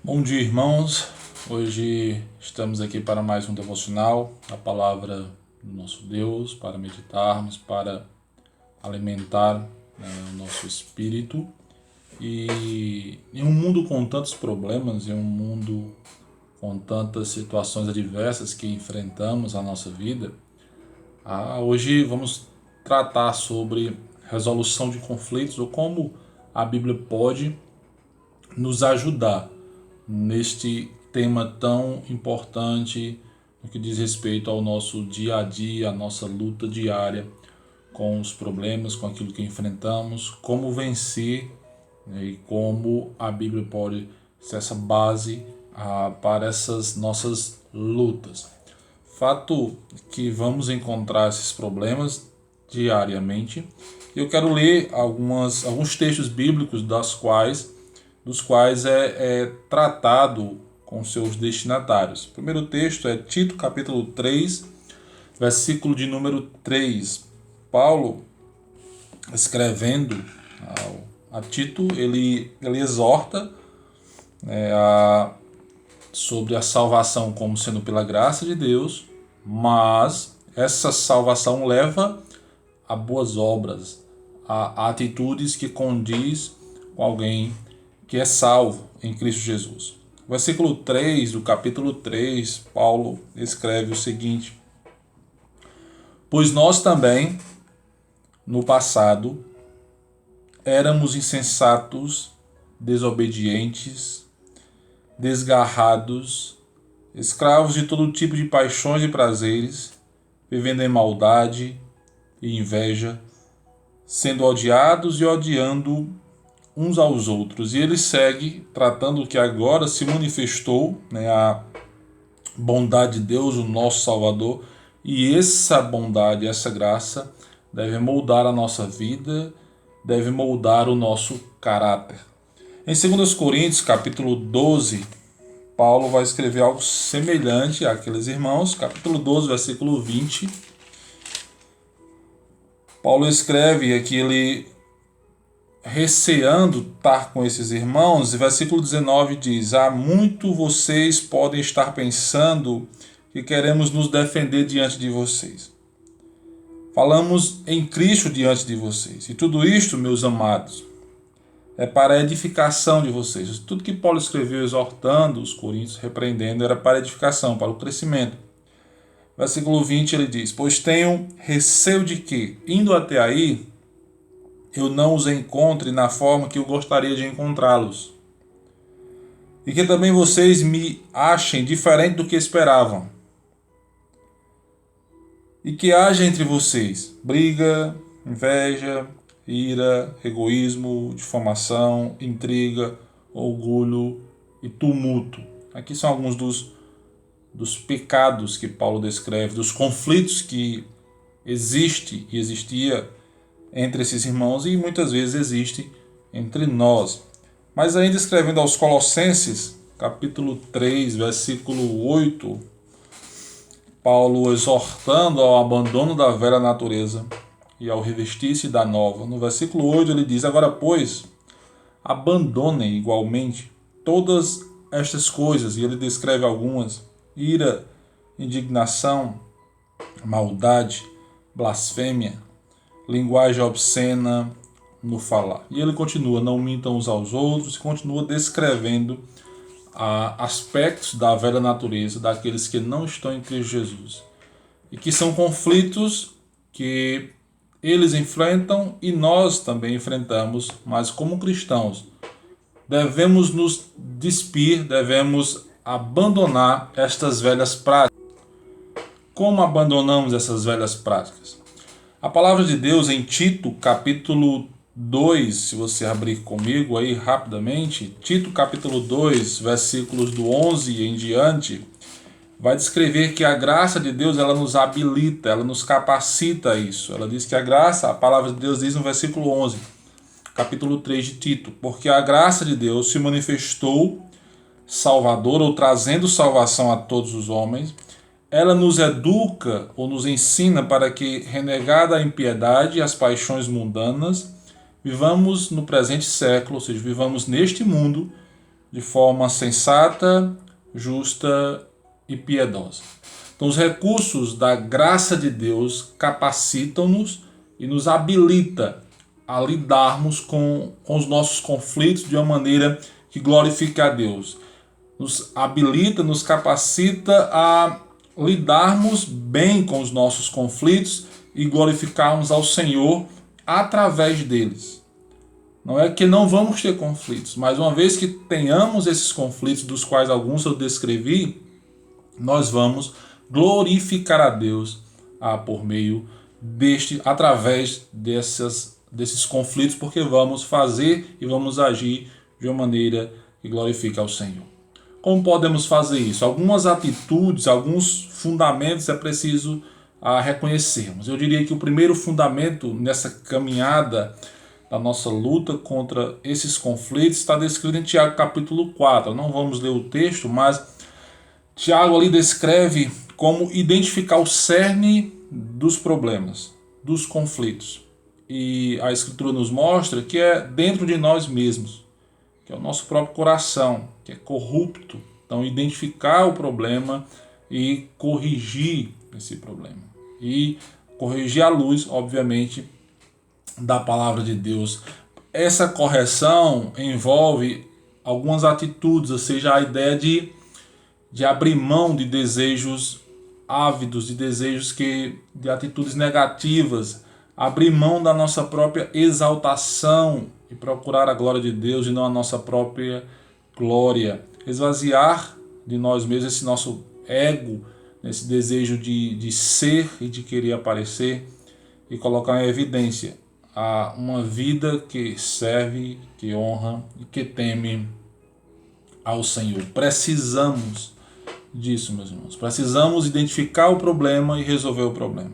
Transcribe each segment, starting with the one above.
Bom dia, irmãos. Hoje estamos aqui para mais um devocional, a palavra do nosso Deus, para meditarmos, para alimentar o nosso espírito. E em um mundo com tantos problemas, em um mundo com tantas situações adversas que enfrentamos na nossa vida, hoje vamos tratar sobre resolução de conflitos ou como a Bíblia pode nos ajudar neste tema tão importante no que diz respeito ao nosso dia a dia, a nossa luta diária com os problemas, com aquilo que enfrentamos, como vencer, né, e como a Bíblia pode ser essa base para essas nossas lutas. Fato que vamos encontrar esses problemas diariamente. Eu quero ler alguns textos bíblicos dos quais é tratado com seus destinatários. O primeiro texto é Tito capítulo 3, versículo de número 3. Paulo, escrevendo a Tito, ele exorta sobre a salvação como sendo pela graça de Deus, mas essa salvação leva a boas obras, a atitudes que condiz com alguém que é salvo em Cristo Jesus. Versículo 3 do capítulo 3, Paulo escreve o seguinte: Pois nós também, no passado, éramos insensatos, desobedientes, desgarrados, escravos de todo tipo de paixões e prazeres, vivendo em maldade e inveja, sendo odiados e odiando uns aos outros. E ele segue tratando que agora se manifestou, a bondade de Deus, o nosso Salvador, e essa bondade, essa graça deve moldar a nossa vida, deve moldar o nosso caráter. Em 2 Coríntios, capítulo 12, Paulo vai escrever algo semelhante àqueles irmãos, capítulo 12, versículo 20. Paulo escreve aqui, ele receando estar com esses irmãos, e versículo 19 diz: Há muito vocês podem estar pensando que queremos nos defender diante de vocês. Falamos em Cristo diante de vocês. E tudo isto, meus amados, é para a edificação de vocês. Tudo que Paulo escreveu exortando os coríntios, repreendendo, era para a edificação, para o crescimento. Versículo 20 ele diz: Pois tenho receio de que, indo até aí, eu não os encontre na forma que eu gostaria de encontrá-los. E que também vocês me achem diferente do que esperavam. E que haja entre vocês briga, inveja, ira, egoísmo, difamação, intriga, orgulho e tumulto. Aqui são alguns dos pecados que Paulo descreve, dos conflitos que existe e existia entre esses irmãos e muitas vezes existe entre nós. Mas ainda escrevendo aos Colossenses, capítulo 3, versículo 8, Paulo exortando ao abandono da velha natureza e ao revestir-se da nova. No versículo 8 ele diz: Agora, pois, abandonem igualmente todas estas coisas, e ele descreve algumas: ira, indignação, maldade, blasfêmia, linguagem obscena no falar. E ele continua: não mintam uns aos outros, e continua descrevendo aspectos da velha natureza daqueles que não estão em Cristo Jesus. E que são conflitos que eles enfrentam e nós também enfrentamos, mas como cristãos devemos nos despir, devemos abandonar estas velhas práticas. Como abandonamos essas velhas práticas? A palavra de Deus em Tito, capítulo 2, se você abrir comigo aí rapidamente, Tito capítulo 2, versículos do 11 em diante, vai descrever que a graça de Deus, ela nos habilita, ela nos capacita a isso. Ela diz que a graça, a palavra de Deus diz no versículo 11, capítulo 3 de Tito, porque a graça de Deus se manifestou salvadora ou trazendo salvação a todos os homens. Ela nos educa ou nos ensina para que, renegada a impiedade e as paixões mundanas, vivamos no presente século, ou seja, vivamos neste mundo de forma sensata, justa e piedosa. Então, os recursos da graça de Deus capacitam-nos e nos habilita a lidarmos com os nossos conflitos de uma maneira que glorifique a Deus. Nos habilita, nos capacita a lidarmos bem com os nossos conflitos e glorificarmos ao Senhor através deles. Não é que não vamos ter conflitos, mas uma vez que tenhamos esses conflitos, dos quais alguns eu descrevi, nós vamos glorificar a Deus por meio através desses conflitos, porque vamos fazer e vamos agir de uma maneira que glorifique ao Senhor. Como podemos fazer isso? Algumas atitudes, alguns fundamentos é preciso reconhecermos. Eu diria que o primeiro fundamento nessa caminhada da nossa luta contra esses conflitos está descrito em Tiago capítulo 4. Não vamos ler o texto, mas Tiago ali descreve como identificar o cerne dos problemas, dos conflitos. E a Escritura nos mostra que é dentro de nós mesmos, que é o nosso próprio coração, que é corrupto. Então, identificar o problema e corrigir esse problema. E corrigir à luz, obviamente, da palavra de Deus. Essa correção envolve algumas atitudes, ou seja, a ideia de abrir mão de desejos ávidos, de atitudes negativas, abrir mão da nossa própria exaltação e procurar a glória de Deus e não a nossa própria glória. Esvaziar de nós mesmos esse nosso ego, esse desejo de ser e de querer aparecer, e colocar em evidência uma vida que serve, que honra e que teme ao Senhor. Precisamos disso, meus irmãos. Precisamos identificar o problema e resolver o problema.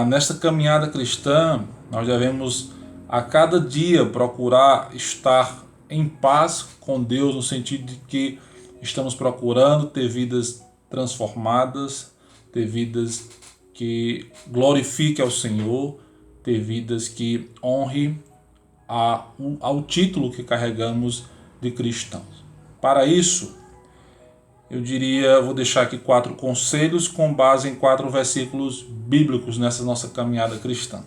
Nesta caminhada cristã, nós devemos a cada dia procurar estar em paz com Deus, no sentido de que estamos procurando ter vidas transformadas, ter vidas que glorifiquem ao Senhor, ter vidas que honrem ao título que carregamos de cristãos. Para isso, eu diria, vou deixar aqui 4 conselhos com base em 4 versículos bíblicos nessa nossa caminhada cristã.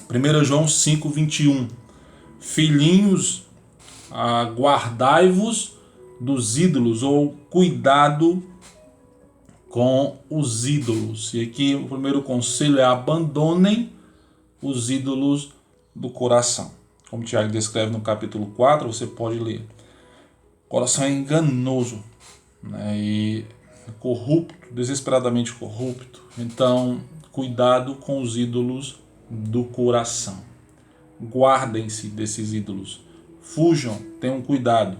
1 João 5:21. Filhinhos, guardai-vos dos ídolos, ou cuidado com os ídolos. E aqui o primeiro conselho é: abandonem os ídolos do coração. Como Tiago descreve no capítulo 4, você pode ler. O coração é enganoso, né, e corrupto, desesperadamente corrupto. Então, cuidado com os ídolos do coração. Guardem-se desses ídolos. Fujam, tenham cuidado.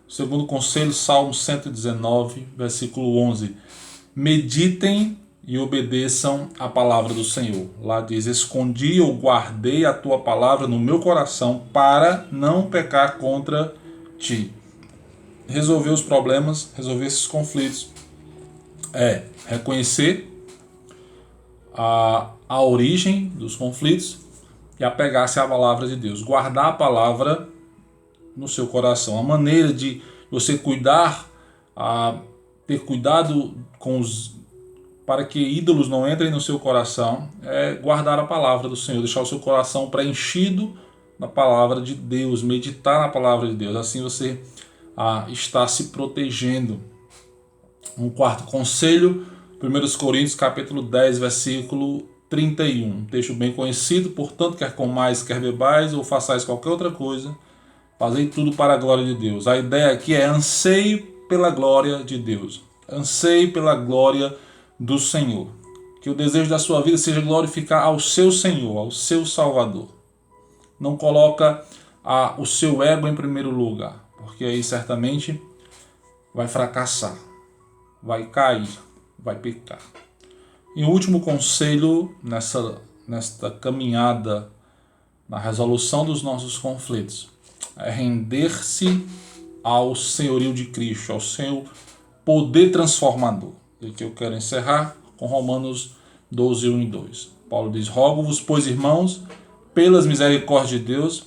O segundo conselho, Salmo 119, versículo 11. Meditem e obedeçam a palavra do Senhor. Lá diz: escondi ou guardei a tua palavra no meu coração para não pecar contra ti. Resolver os problemas, resolver esses conflitos, é reconhecer a origem dos conflitos e apegar-se à palavra de Deus. Guardar a palavra no seu coração. A maneira de você cuidar, ter cuidado para que ídolos não entrem no seu coração, é guardar a palavra do Senhor, deixar o seu coração preenchido na palavra de Deus, meditar na palavra de Deus. Assim você está se protegendo. Um quarto conselho, 1 Coríntios capítulo 10, versículo 31. Um texto bem conhecido: portanto, quer comais, quer bebais, ou façais qualquer outra coisa, fazei tudo para a glória de Deus. A ideia aqui é anseio pela glória de Deus. Anseie pela glória do Senhor. Que o desejo da sua vida seja glorificar ao seu Senhor, ao seu Salvador. Não coloca o seu ego em primeiro lugar, porque aí certamente vai fracassar, vai cair, vai pecar. E o último conselho nesta caminhada na resolução dos nossos conflitos é render-se ao senhorio de Cristo, ao seu poder transformador. E aqui eu quero encerrar com Romanos 12, 1 e 2. Paulo diz: rogo-vos, pois, irmãos, pelas misericórdias de Deus,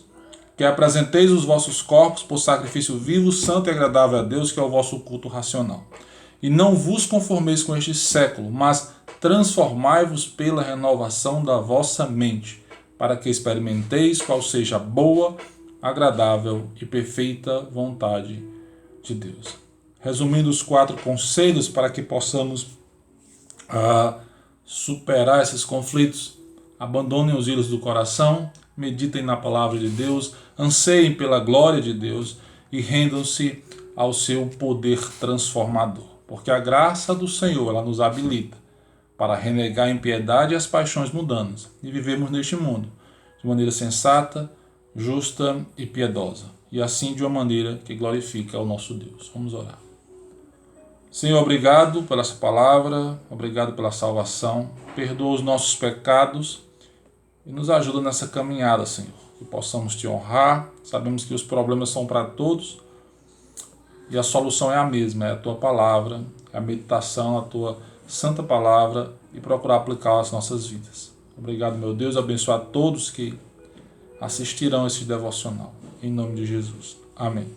que apresenteis os vossos corpos por sacrifício vivo, santo e agradável a Deus, que é o vosso culto racional. E não vos conformeis com este século, mas transformai-vos pela renovação da vossa mente, para que experimenteis qual seja a boa, agradável e perfeita vontade de Deus. Resumindo os 4 conselhos para que possamos superar esses conflitos: abandonem os ídolos do coração, meditem na palavra de Deus, anseiem pela glória de Deus e rendam-se ao seu poder transformador. Porque a graça do Senhor, ela nos habilita para renegar a impiedade e as paixões mundanas e vivermos neste mundo de maneira sensata, justa e piedosa, e assim de uma maneira que glorifica ao nosso Deus. Vamos orar. Senhor, obrigado pela essa palavra, obrigado pela salvação, perdoa os nossos pecados e nos ajuda nessa caminhada, Senhor, que possamos te honrar. Sabemos que os problemas são para todos e a solução é a mesma, é a tua palavra, é a meditação, a tua santa palavra e procurar aplicar às nossas vidas. Obrigado, meu Deus, abençoa a todos que assistirão esse devocional. Em nome de Jesus. Amém.